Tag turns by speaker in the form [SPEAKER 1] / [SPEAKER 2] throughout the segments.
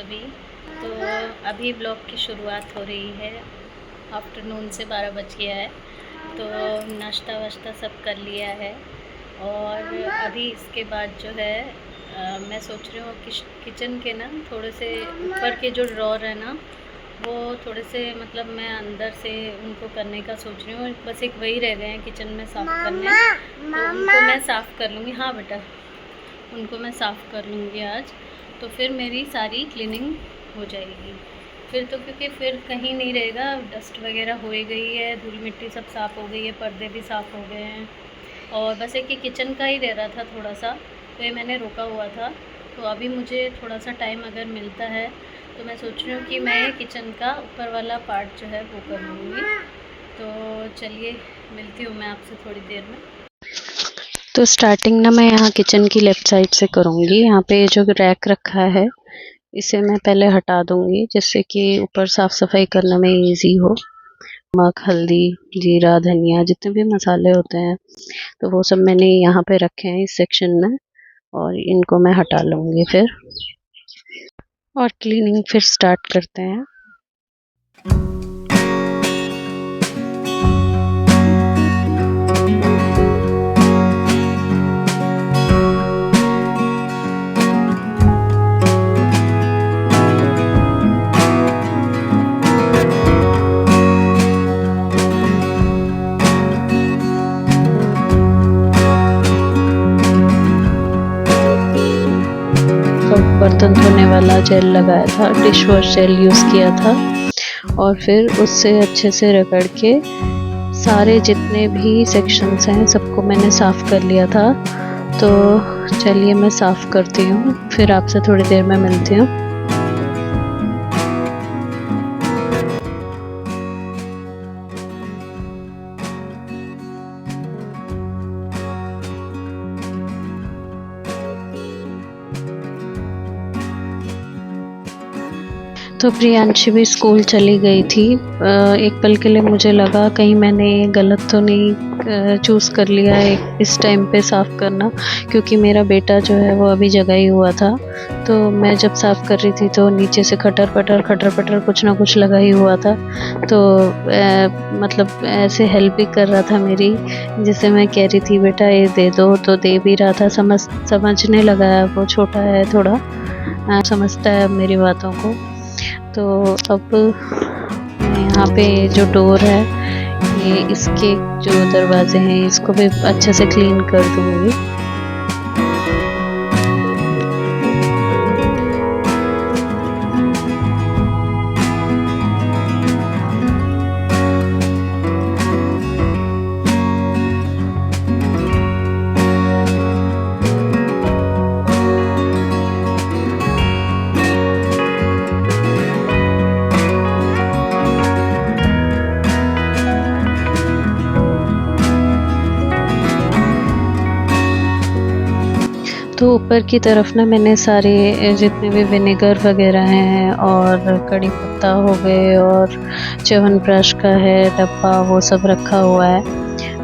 [SPEAKER 1] सभी। तो अभी ब्लॉग की शुरुआत हो रही है। आफ्टरनून से 12 बज गया है। तो नाश्ता वाश्ता सब कर लिया है और अभी इसके बाद जो है मैं सोच रही हूँ कि किचन के ना थोड़े से ऊपर के जो ड्रॉर है ना वो थोड़े से मतलब मैं अंदर से उनको करने का सोच रही हूँ। बस एक वही रह गए हैं किचन में साफ़ करने, तो उनको मैं साफ़ कर लूँगी। हाँ बेटा, उनको मैं साफ़ कर लूँगी आज, तो फिर मेरी सारी क्लीनिंग हो जाएगी। फिर तो क्योंकि फिर कहीं नहीं रहेगा, डस्ट वगैरह हो ही गई है, धूल मिट्टी सब साफ़ हो गई है, पर्दे भी साफ़ हो गए हैं और बस एक ही किचन का ही रह रहा था थोड़ा सा, तो ये मैंने रोका हुआ था। तो अभी मुझे थोड़ा सा टाइम अगर मिलता है तो मैं सोच रही हूँ कि मैं किचन का ऊपर वाला पार्ट जो है वो कर लूँगी। तो चलिए मिलती हूँ मैं आपसे थोड़ी देर में।
[SPEAKER 2] तो स्टार्टिंग ना मैं यहाँ किचन की लेफ़्ट साइड से करूँगी। यहाँ पे जो रैक रखा है इसे मैं पहले हटा दूँगी, जिससे कि ऊपर साफ़ सफाई करने में इजी हो। नमक, हल्दी, जीरा, धनिया जितने भी मसाले होते हैं तो वो सब मैंने यहाँ पे रखे हैं इस सेक्शन में, और इनको मैं हटा लूँगी फिर, और क्लीनिंग फिर स्टार्ट करते हैं। बर्तन धोने वाला जेल लगाया था, डिश वॉश जेल यूज़ किया था, और फिर उससे अच्छे से रगड़ के सारे जितने भी सेक्शंस हैं सबको मैंने साफ़ कर लिया था। तो चलिए मैं साफ़ करती हूँ, फिर आपसे थोड़ी देर में मिलती हूँ। तो प्रियांशी भी स्कूल चली गई थी। एक पल के लिए मुझे लगा कहीं मैंने गलत तो नहीं चूज़ कर लिया है इस टाइम पे साफ़ करना, क्योंकि मेरा बेटा जो है वो अभी जगा ही हुआ था। तो मैं जब साफ़ कर रही थी तो नीचे से खटर पटर कुछ ना कुछ लगा ही हुआ था। तो मतलब ऐसे हेल्प भी कर रहा था मेरी, जिसे मैं कह रही थी बेटा ये दे दो, तो दे भी रहा था। समझने लगा है, वो छोटा है थोड़ा, समझता है मेरी बातों को। तो अब यहाँ पे जो डोर है, ये इसके जो दरवाजे हैं इसको भी अच्छे से क्लीन कर दूँगी। तो ऊपर की तरफ ना मैंने सारे जितने भी विनेगर वगैरह हैं और कड़ी पत्ता हो गए और च्यवनप्राश का है डब्बा, वो सब रखा हुआ है।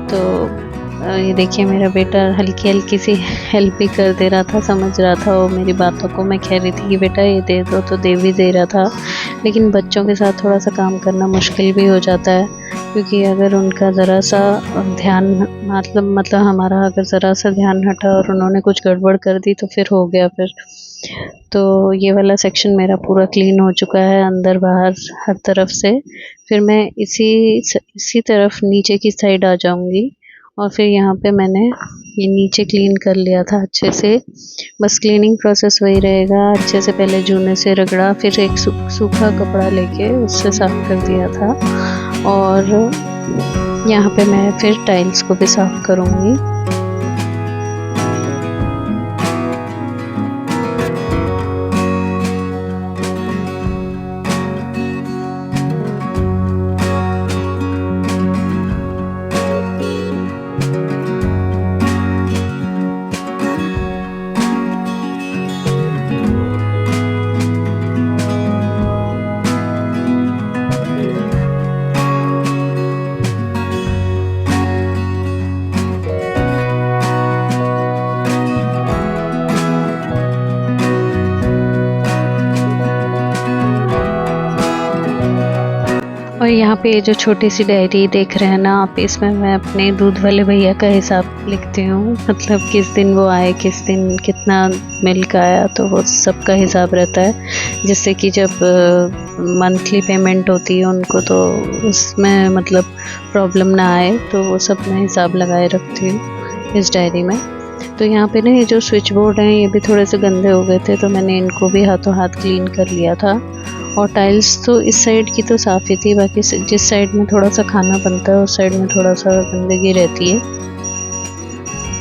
[SPEAKER 2] तो ये देखिए मेरा बेटा हल्की हल्की सी हेल्प भी कर दे रहा था, समझ रहा था वो मेरी बातों को। मैं कह रही थी कि बेटा ये दे दो, तो दे भी दे रहा था। लेकिन बच्चों के साथ थोड़ा सा काम करना मुश्किल भी हो जाता है, क्योंकि अगर उनका ज़रा सा ध्यान मतलब हमारा अगर ज़रा सा ध्यान हटा और उन्होंने कुछ गड़बड़ कर दी तो फिर हो गया फिर। तो ये वाला सेक्शन मेरा पूरा क्लीन हो चुका है, अंदर बाहर हर तरफ से। फिर मैं इसी तरफ नीचे की साइड आ जाऊंगी, और फिर यहाँ पे मैंने ये नीचे क्लीन कर लिया था अच्छे से। बस क्लीनिंग प्रोसेस वही रहेगा, अच्छे से पहले जूने से रगड़ा, फिर एक सूखा कपड़ा लेके उससे साफ कर दिया था। और यहाँ पे मैं फिर टाइल्स को भी साफ करूँगी। और यहाँ पे जो छोटी सी डायरी देख रहे हैं ना आप, इसमें मैं अपने दूध वाले भैया का हिसाब लिखती हूँ। मतलब किस दिन वो आए, किस दिन कितना मिल्क आया, तो वो सबका हिसाब रहता है, जिससे कि जब मंथली पेमेंट होती है उनको, तो उसमें मतलब प्रॉब्लम ना आए, तो वो सब मैं हिसाब लगाए रखती हूँ इस डायरी में। तो यहाँ पे ना ये जो स्विच बोर्ड हैं ये भी थोड़े से गंदे हो गए थे, तो मैंने इनको भी हाथों हाथ क्लीन कर लिया था। और टाइल्स तो इस साइड की तो साफ़ ही थी, बाकी जिस साइड में थोड़ा सा खाना बनता है उस साइड में थोड़ा सा गंदगी रहती है।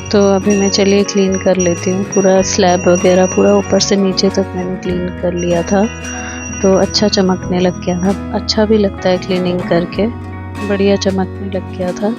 [SPEAKER 2] तो अभी मैं चलिए क्लीन कर लेती हूँ। पूरा स्लैब वगैरह पूरा ऊपर से नीचे तक मैंने क्लीन कर लिया था, तो अच्छा चमकने लग गया था। अच्छा भी लगता है क्लीनिंग करके, बढ़िया चमकने लग गया था।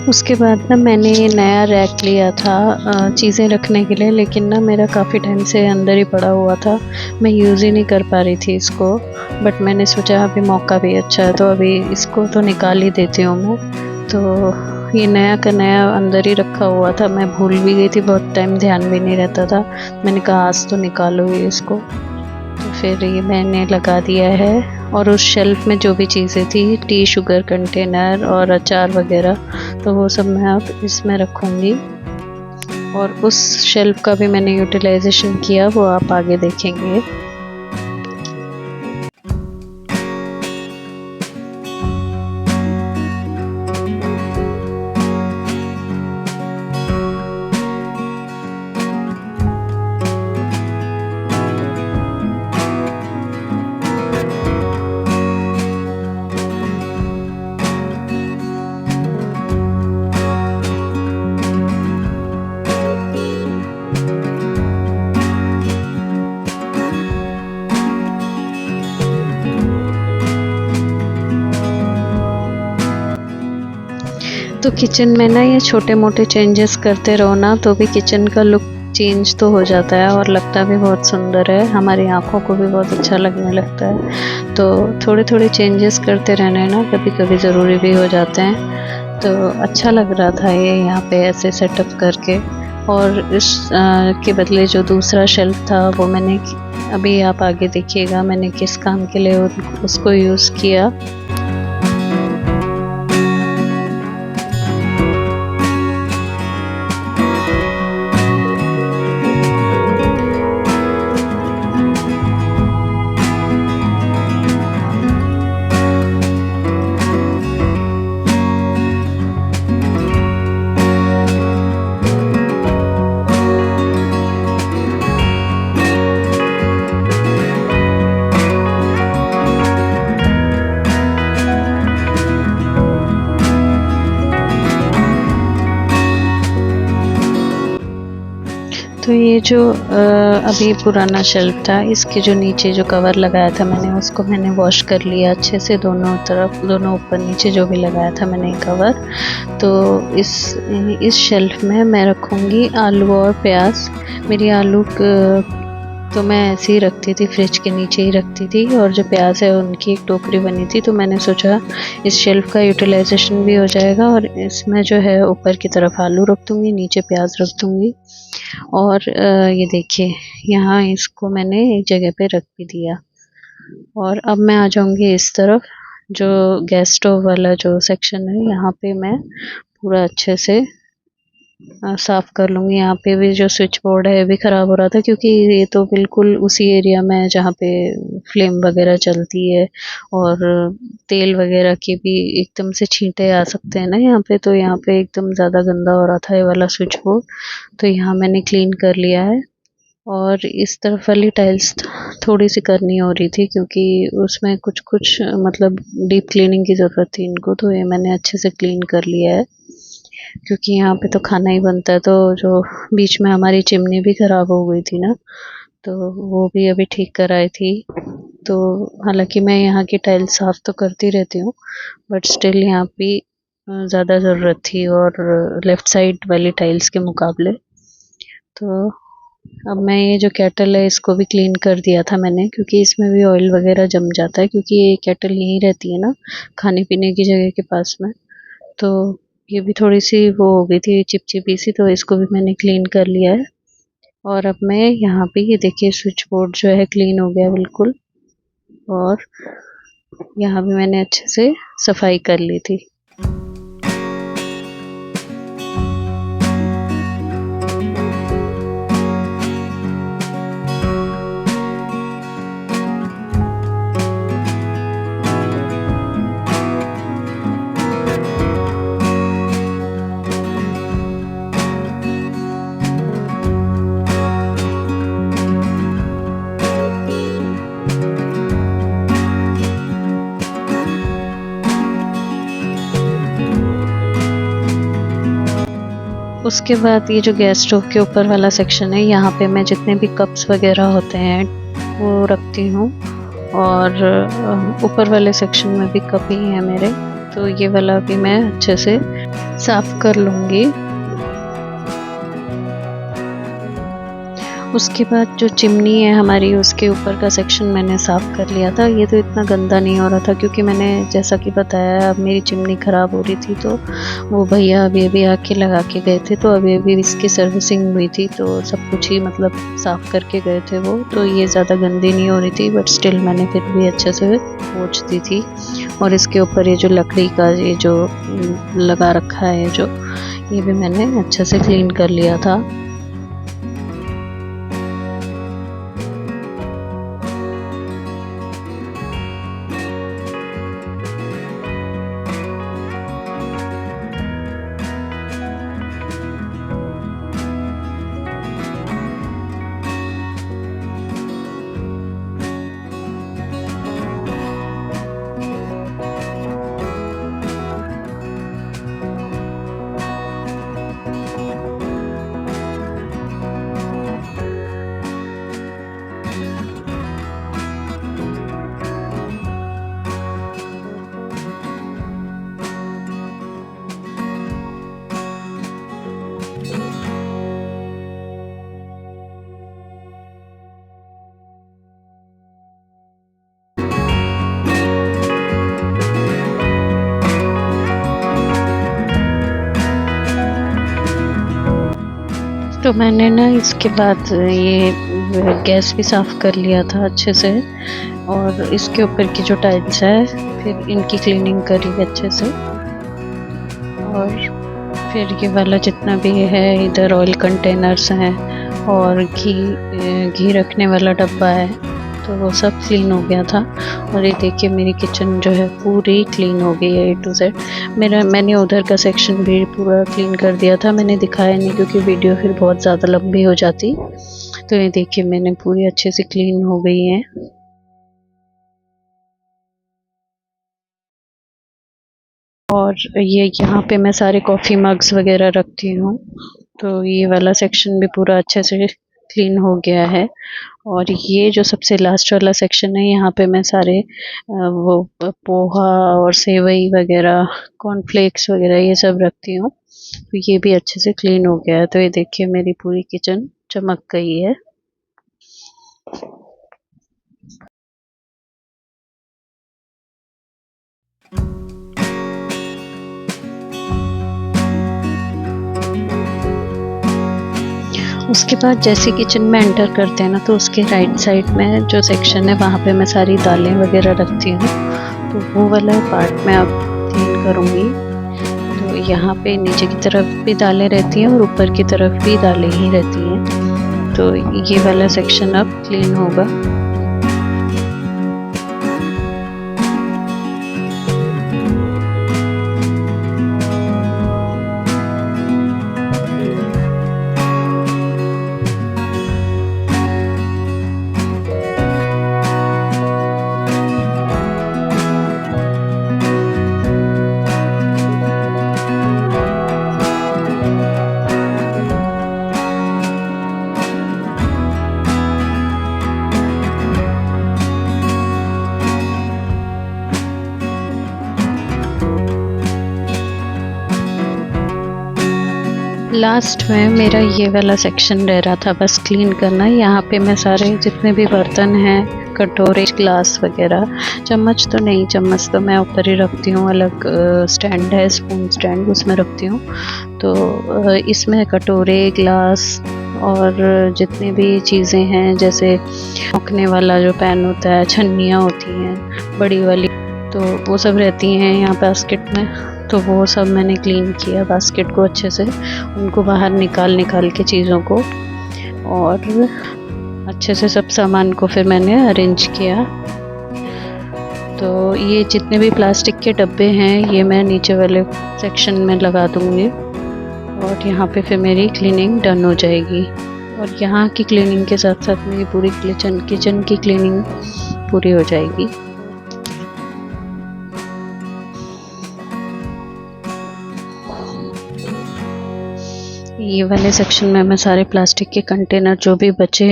[SPEAKER 2] उसके बाद ना मैंने नया रैक लिया था चीज़ें रखने के लिए, लेकिन ना मेरा काफ़ी टाइम से अंदर ही पड़ा हुआ था, मैं यूज़ ही नहीं कर पा रही थी इसको। बट मैंने सोचा अभी मौका भी अच्छा है, तो अभी इसको तो निकाल ही देती हूँ मैं। तो ये नया का नया अंदर ही रखा हुआ था, मैं भूल भी गई थी, बहुत टाइम ध्यान भी नहीं रहता था। मैंने कहा आज तो निकालो ही इसको, तो फिर ये मैंने लगा दिया है। और उस शेल्फ में जो भी चीज़ें थी, टी शुगर कंटेनर और अचार वगैरह, तो वो सब मैं अब इसमें रखूँगी। और उस शेल्फ का भी मैंने यूटिलाइजेशन किया, वो आप आगे देखेंगे। तो किचन में ना ये छोटे मोटे चेंजेस करते रहो ना, तो भी किचन का लुक चेंज तो हो जाता है और लगता भी बहुत सुंदर है, हमारी आँखों को भी बहुत अच्छा लगने लगता है। तो थोड़े थोड़े चेंजेस करते रहने ना कभी कभी ज़रूरी भी हो जाते हैं। तो अच्छा लग रहा था ये यहाँ पे ऐसे सेटअप करके। और इस के बदले जो दूसरा शेल्फ था वो मैंने, अभी आप आगे देखिएगा मैंने किस काम के लिए उसको यूज़ किया। तो ये जो अभी पुराना शेल्फ था, इसके जो नीचे जो कवर लगाया था मैंने, उसको मैंने वॉश कर लिया अच्छे से, दोनों तरफ, दोनों ऊपर नीचे जो भी लगाया था मैंने कवर। तो इस शेल्फ में मैं रखूँगी आलू और प्याज। मेरी आलू तो मैं ऐसे ही रखती थी, फ्रिज के नीचे ही रखती थी, और जो प्याज है उनकी एक टोकरी बनी थी, तो मैंने सोचा इस शेल्फ का यूटिलाइजेशन भी हो जाएगा, और इसमें जो है ऊपर की तरफ आलू रख दूँगी, नीचे प्याज रख दूँगी। और ये देखिए यहाँ इसको मैंने एक जगह पे रख भी दिया। और अब मैं आ जाऊँगी इस तरफ, जो गैस स्टोव वाला जो सेक्शन है, यहाँ पे मैं पूरा अच्छे से साफ़ कर लूँगी। यहाँ पे भी जो स्विच बोर्ड है भी ख़राब हो रहा था, क्योंकि ये तो बिल्कुल उसी एरिया में है जहाँ पे फ्लेम वगैरह चलती है, और तेल वगैरह के भी एकदम से छींटे आ सकते हैं ना यहाँ पे, तो यहाँ पे एकदम ज़्यादा गंदा हो रहा था ये वाला स्विच बोर्ड। तो यहाँ मैंने क्लीन कर लिया है। और इस तरफ वाली टाइल्स थोड़ी सी करनी हो रही थी, क्योंकि उसमें कुछ कुछ मतलब डीप क्लीनिंग की ज़रूरत थी इनको, तो ये मैंने अच्छे से क्लीन कर लिया है। क्योंकि यहाँ पे तो खाना ही बनता है, तो जो बीच में हमारी चिमनी भी ख़राब हो गई थी ना, तो वो भी अभी ठीक कराई थी। तो हालांकि मैं यहाँ की टाइल्स साफ़ तो करती रहती हूँ, बट स्टिल यहाँ भी ज़्यादा ज़रूरत थी, और लेफ़्ट साइड वाली टाइल्स के मुकाबले। तो अब मैं ये जो केटल है इसको भी क्लीन कर दिया था मैंने, क्योंकि इसमें भी ऑयल वगैरह जम जाता है, क्योंकि ये केटल यहीं रहती है ना खाने पीने की जगह के पास में। तो ये भी थोड़ी सी वो हो गई थी चिपचिपी सी, तो इसको भी मैंने क्लीन कर लिया है। और अब मैं यहाँ पे ये देखिए स्विच बोर्ड जो है क्लीन हो गया बिल्कुल, और यहाँ भी मैंने अच्छे से सफाई कर ली थी। उसके बाद ये जो गैस स्टोव के ऊपर वाला सेक्शन है, यहाँ पे मैं जितने भी कप्स वगैरह होते हैं वो रखती हूँ, और ऊपर वाले सेक्शन में भी कप ही हैं मेरे, तो ये वाला भी मैं अच्छे से साफ़ कर लूँगी। उसके बाद जो चिमनी है हमारी, उसके ऊपर का सेक्शन मैंने साफ़ कर लिया था। ये तो इतना गंदा नहीं हो रहा था, क्योंकि मैंने जैसा कि बताया अब मेरी चिमनी ख़राब हो रही थी, तो वो भैया अभी अभी आके लगा के गए थे, तो अभी अभी इसकी सर्विसिंग हुई थी, तो सब कुछ ही मतलब साफ़ करके गए थे वो, तो ये ज़्यादा गंदी नहीं हो रही थी, बट स्टिल मैंने फिर भी अच्छे से पोंछ दी थी। और इसके ऊपर ये जो लकड़ी का ये जो लगा रखा है जो, ये भी मैंने अच्छे से क्लीन कर लिया था। तो मैंने ना इसके बाद ये गैस भी साफ़ कर लिया था अच्छे से, और इसके ऊपर की जो टाइल्स है फिर इनकी क्लीनिंग करी अच्छे से। और फिर ये वाला जितना भी है, इधर ऑयल कंटेनर्स हैं और घी रखने वाला डब्बा है, तो वो सब क्लीन हो गया था। और ये देखिए मेरी किचन जो है पूरी क्लीन हो गई है A to Z। मैंने उधर का सेक्शन भी पूरा क्लीन कर दिया था, मैंने दिखाया नहीं क्योंकि वीडियो फिर बहुत ज़्यादा लंबी हो जाती। तो ये देखिए मैंने पूरी अच्छे से क्लीन हो गई है। और ये यहाँ पे मैं सारे कॉफ़ी मग्स वगैरह रखती हूँ, तो ये वाला सेक्शन भी पूरा अच्छे से क्लीन हो गया है। और ये जो सबसे लास्ट वाला सेक्शन है, यहाँ पे मैं सारे वो पोहा और सेवई वगैरह, कॉर्नफ्लेक्स वगैरह ये सब रखती हूँ, तो ये भी अच्छे से क्लीन हो गया है। तो ये देखिए मेरी पूरी किचन चमक गई है। उसके बाद जैसे किचन में एंटर करते हैं ना, तो उसके राइट साइड में जो सेक्शन है वहाँ पे मैं सारी दालें वगैरह रखती हूँ, तो वो वाला पार्ट मैं अब क्लीन करूँगी। तो यहाँ पे नीचे की तरफ भी दालें रहती हैं और ऊपर की तरफ भी दालें ही रहती हैं। तो ये वाला सेक्शन अब क्लीन होगा। लास्ट में मेरा ये वाला सेक्शन रह रहा था बस क्लीन करना। यहाँ पे मैं सारे जितने भी बर्तन हैं, कटोरे, ग्लास वगैरह, चम्मच तो नहीं, चम्मच तो मैं ऊपर ही रखती हूँ, अलग स्टैंड है, स्पून स्टैंड, उसमें रखती हूँ। तो इसमें कटोरे, ग्लास और जितनी भी चीज़ें हैं, जैसे रखने वाला जो पैन होता है, छन्नियाँ होती हैं बड़ी वाली, तो वो सब रहती हैं यहाँ बास्केट में। तो वो सब मैंने क्लीन किया बास्केट को अच्छे से, उनको बाहर निकाल के चीज़ों को, और अच्छे से सब सामान को फिर मैंने अरेंज किया। तो ये जितने भी प्लास्टिक के डब्बे हैं ये मैं नीचे वाले सेक्शन में लगा दूँगी, और यहाँ पे फिर मेरी क्लीनिंग डन हो जाएगी। और यहाँ की क्लीनिंग के साथ साथ मेरी पूरी किचन की क्लीनिंग पूरी हो जाएगी। ये वाले सेक्शन में मैं सारे प्लास्टिक के कंटेनर जो भी बचे,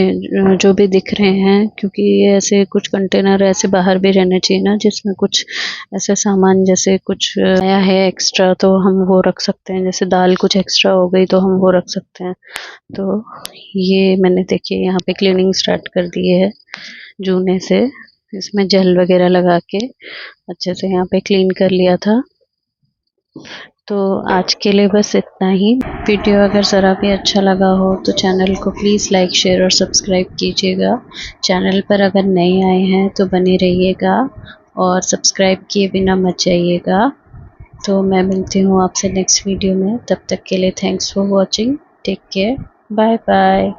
[SPEAKER 2] जो भी दिख रहे हैं, क्योंकि ये ऐसे कुछ कंटेनर ऐसे बाहर भी रहने चाहिए ना, जिसमें कुछ ऐसे सामान जैसे कुछ आया है एक्स्ट्रा तो हम वो रख सकते हैं, जैसे दाल कुछ एक्स्ट्रा हो गई तो हम वो रख सकते हैं। तो ये मैंने देखिए यहाँ पे क्लीनिंग स्टार्ट कर दी है जूने से, इसमें जेल वगैरह लगा के अच्छे से यहाँ पे क्लीन कर लिया था। तो आज के लिए बस इतना ही। वीडियो अगर ज़रा भी अच्छा लगा हो तो चैनल को प्लीज़ लाइक, शेयर और सब्सक्राइब कीजिएगा। चैनल पर अगर नए आए हैं तो बने रहिएगा और सब्सक्राइब किए बिना मत जाइएगा। तो मैं मिलती हूँ आपसे नेक्स्ट वीडियो में, तब तक के लिए thanks for watching, take care, bye bye.